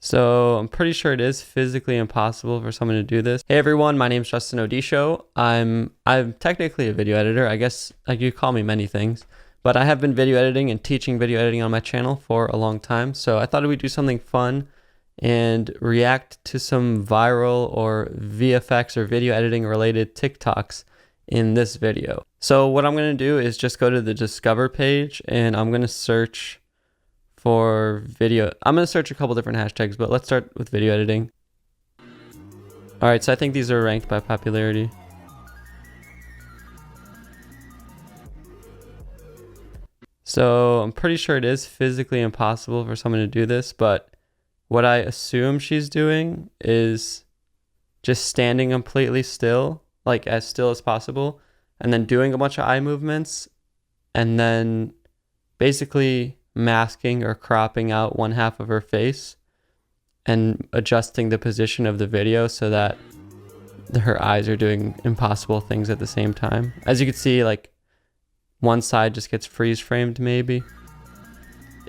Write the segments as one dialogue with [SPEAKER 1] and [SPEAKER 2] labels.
[SPEAKER 1] So I'm pretty sure it is physically impossible for someone to do this. Hey everyone, my name is Justin Odisho. I'm technically a video editor. I guess you call me many things, but I have been video editing and teaching video editing on my channel for a long time. So I thought we'd do something fun and react to some viral or VFX or video editing related TikToks in this video. So what I'm going to do is just go to the Discover page and I'm going to search for video. I'm going to search a couple different hashtags, but let's start with video editing. All right, so I think these are ranked by popularity. So I'm pretty sure it is physically impossible for someone to do this, but what I assume she's doing is just standing completely still, like as still as possible, and then doing a bunch of eye movements, and then basically masking or cropping out one half of her face and adjusting the position of the video so that her eyes are doing impossible things at the same time. As you can see, like one side just gets freeze framed maybe.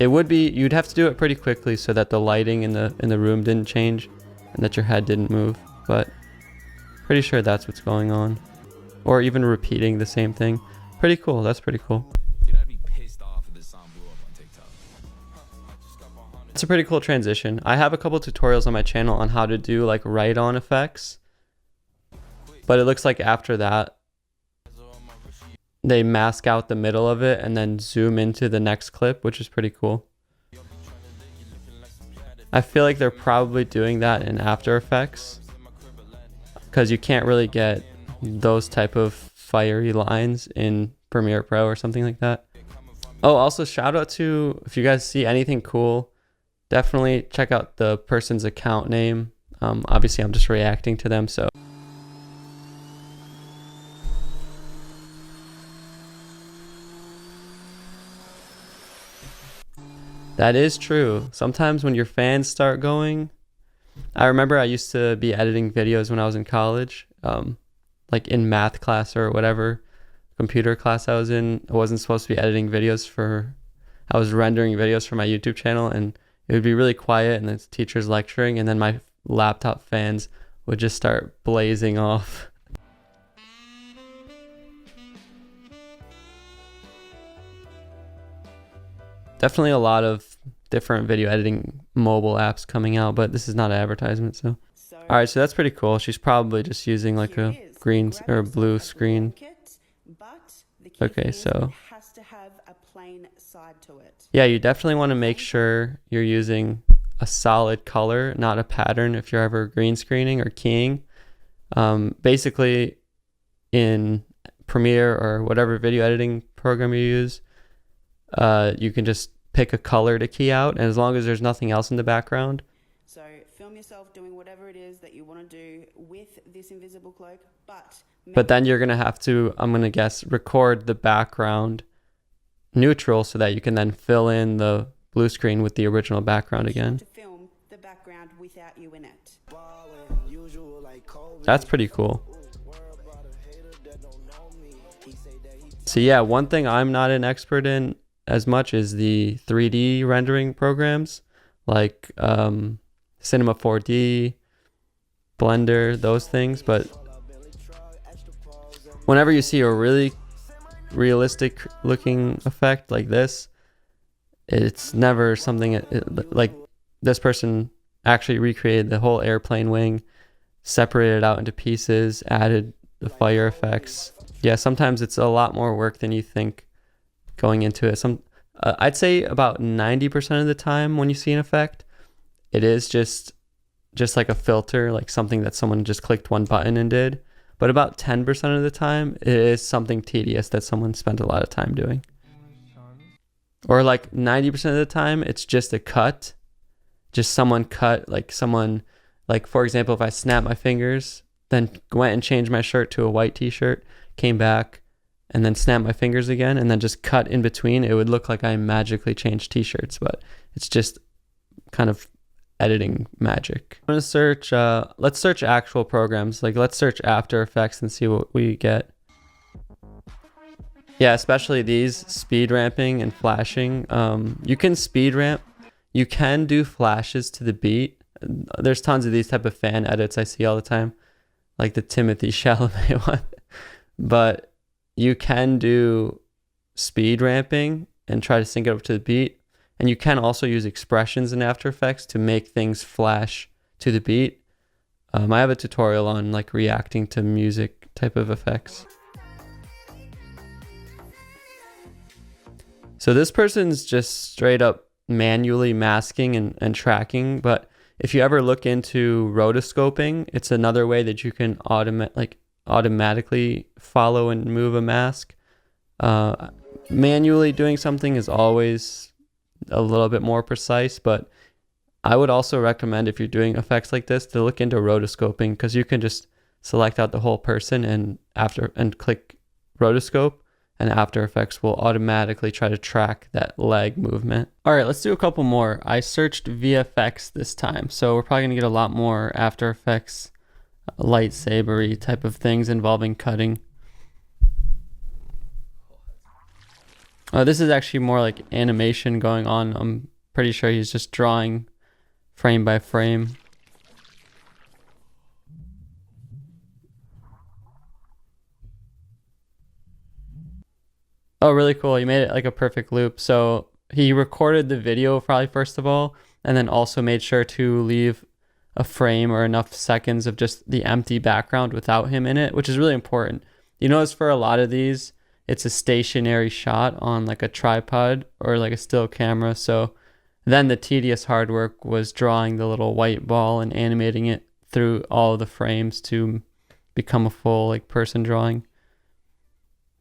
[SPEAKER 1] It would be, you'd have to do it pretty quickly so that the lighting in the room didn't change and that your head didn't move, but pretty sure that's what's going on. Or even repeating the same thing. Pretty cool, that's pretty cool. It's a pretty cool transition. I have a couple tutorials on my channel on how to do like write-on effects, but it looks like after that they mask out the middle of it and then zoom into the next clip, which is pretty cool. I feel like they're probably doing that in After Effects because you can't really get those type of fiery lines in Premiere Pro or something like that. Oh, also shout out to, if you guys see anything cool, definitely check out the person's account name. Obviously I'm just reacting to them, so. That is true. Sometimes when your fans start going, I remember I used to be editing videos when I was in college, like in math class or whatever computer class I was in. I wasn't supposed to be editing videos I was rendering videos for my YouTube channel, and it would be really quiet and the teacher's lecturing, and then my laptop fans would just start blazing off. Definitely a lot of different video editing mobile apps coming out, but this is not an advertisement, so. All right, so that's pretty cool. She's probably just using like a green or blue screen. Okay, so. Yeah, you definitely want to make sure you're using a solid color, not a pattern if you're ever green screening or keying. Basically, in Premiere or whatever video editing program you use, you can just pick a color to key out, and as long as there's nothing else in the background.
[SPEAKER 2] So film yourself doing whatever it is that you want to do with this invisible cloak, but
[SPEAKER 1] then you're going to have to, I'm going to guess, record the background neutral so that you can then fill in the blue screen with the original background again.
[SPEAKER 2] To film the background without you in it.
[SPEAKER 1] That's pretty cool. So yeah, one thing I'm not an expert in as much is the 3D rendering programs like Cinema 4D, Blender, those things, but whenever you see a really realistic looking effect like this, it's never something like this person actually recreated the whole airplane wing, separated it out into pieces, added the fire effects. Yeah, sometimes it's a lot more work than you think going into it. I'd say about 90% of the time when you see an effect, it is just like a filter, like something that someone just clicked one button and did. But about 10% of the time, it is something tedious that someone spent a lot of time doing. Or like 90% of the time, it's just a cut. Just someone cut, like for example, if I snap my fingers, then went and changed my shirt to a white t-shirt, came back, and then snap my fingers again, and then just cut in between, it would look like I magically changed t-shirts, but it's just kind of editing magic. I'm gonna search, let's search actual programs. Like let's search After Effects and see what we get. Yeah, especially these speed ramping and flashing. You can speed ramp, you can do flashes to the beat, there's tons of these type of fan edits I see all the time, like the Timothy Chalamet one. But you can do speed ramping and try to sync it up to the beat. And you can also use expressions in After Effects to make things flash to the beat. I have a tutorial on like reacting to music type of effects. So this person's just straight up manually masking and tracking. But if you ever look into rotoscoping, it's another way that you can automatically follow and move a mask. Manually doing something is always a little bit more precise, but I would also recommend, if you're doing effects like this, to look into rotoscoping, because you can just select out the whole person and click rotoscope, and After Effects will automatically try to track that leg movement. All right, let's do a couple more. I searched VFX this time, so we're probably gonna get a lot more After Effects lightsabery type of things involving cutting. This is actually more like animation going on. I'm pretty sure he's just drawing frame by frame. Oh, really cool. He made it like a perfect loop. So he recorded the video probably first of all, and then also made sure to leave a frame or enough seconds of just the empty background without him in it, which is really important. You notice for a lot of these, it's a stationary shot on like a tripod or like a still camera. So then the tedious hard work was drawing the little white ball and animating it through all the frames to become a full like person drawing.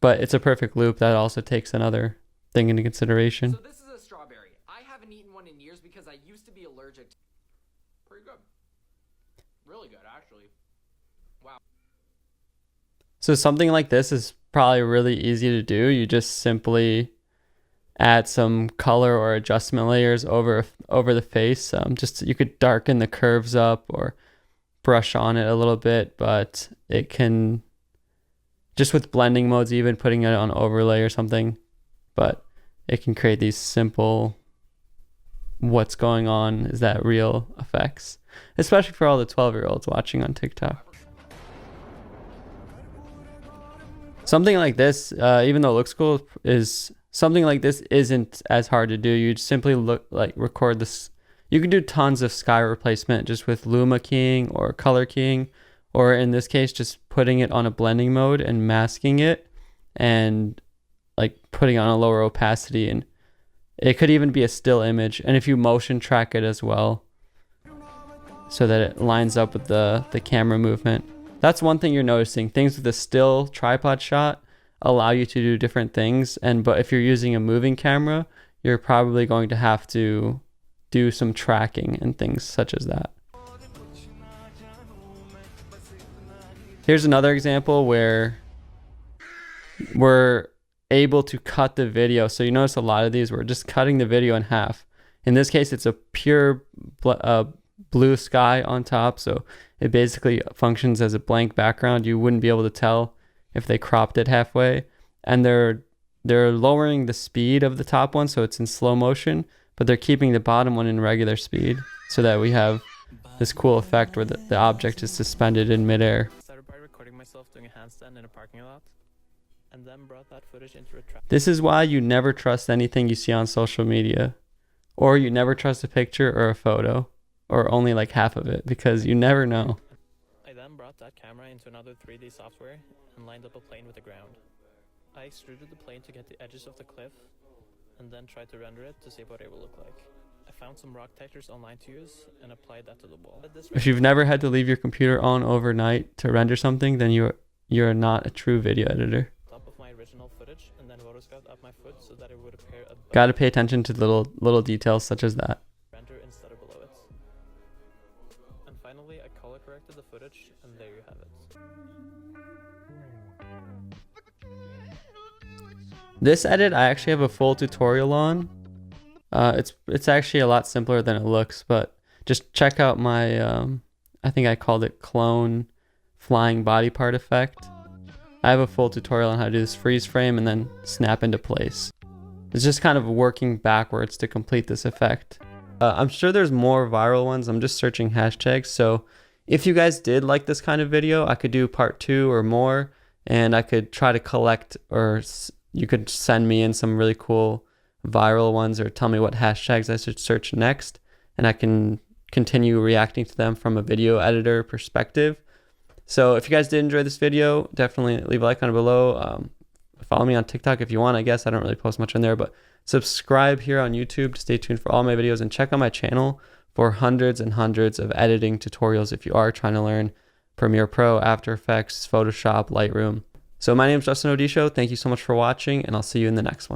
[SPEAKER 1] But it's a perfect loop. That also takes another thing into consideration.
[SPEAKER 3] So this is a strawberry. I haven't eaten one in years because I used to be allergic to... Pretty good. Really good, actually. Wow.
[SPEAKER 1] So something like this is probably really easy to do. You just simply add some color or adjustment layers over the face. Just you could darken the curves up or brush on it a little bit, but it can, just with blending modes, even putting it on overlay or something, but it can create these simple, what's going on, is that real effects, especially for all the 12-year-olds watching on TikTok. Something like this, even though it looks cool, something like this isn't as hard to do. You simply record this. You can do tons of sky replacement just with Luma keying or color keying, or in this case, just putting it on a blending mode and masking it and like putting on a lower opacity. And it could even be a still image. And if you motion track it as well, so that it lines up with the camera movement. That's one thing you're noticing. Things with a still tripod shot allow you to do different things. But if you're using a moving camera, you're probably going to have to do some tracking and things such as that. Here's another example where we're able to cut the video. So you notice a lot of these, we're just cutting the video in half. In this case, it's a pure blue sky on top, so it basically functions as a blank background. You wouldn't be able to tell if they cropped it halfway. And they're lowering the speed of the top one, so it's in slow motion, but they're keeping the bottom one in regular speed, so that we have this cool effect where the object is suspended in midair.
[SPEAKER 4] Started by recording myself doing a handstand in a parking lot, and then brought that footage into a trap.
[SPEAKER 1] This is why you never trust anything you see on social media, or you never trust a picture or a photo, or only like half of it, because you never know.
[SPEAKER 4] I then brought that camera into another 3D software and lined up a plane with the ground. I extruded the plane to get the edges of the cliff, and then tried to render it to see what it will look like. I found some rock textures online to use and applied that to the wall.
[SPEAKER 1] If you've never had to leave your computer on overnight to render something, then you're not a true video editor.
[SPEAKER 4] Top of my original footage, and then rotoscoped up my foot so that it would appear above.
[SPEAKER 1] Got to pay attention to little details such as that.
[SPEAKER 4] Render instead of below it. And finally, I color corrected the footage, and there you have it.
[SPEAKER 1] This edit I actually have a full tutorial on. It's actually a lot simpler than it looks, but just check out my I think I called it clone flying body part effect. I have a full tutorial on how to do this freeze frame and then snap into place. It's just kind of working backwards to complete this effect. I'm sure there's more viral ones. I'm just searching hashtags. So if you guys did like this kind of video, I could do part 2 or more, and I could try to collect, or you could send me in some really cool viral ones or tell me what hashtags I should search next, and I can continue reacting to them from a video editor perspective. So if you guys did enjoy this video, definitely leave a like on it below. Follow me on TikTok if you want. I guess I don't really post much on there, but subscribe here on YouTube to stay tuned for all my videos, and check out my channel for hundreds and hundreds of editing tutorials if you are trying to learn Premiere Pro, After Effects, Photoshop, Lightroom. So my name is Justin Odisho. Thank you so much for watching, and I'll see you in the next one.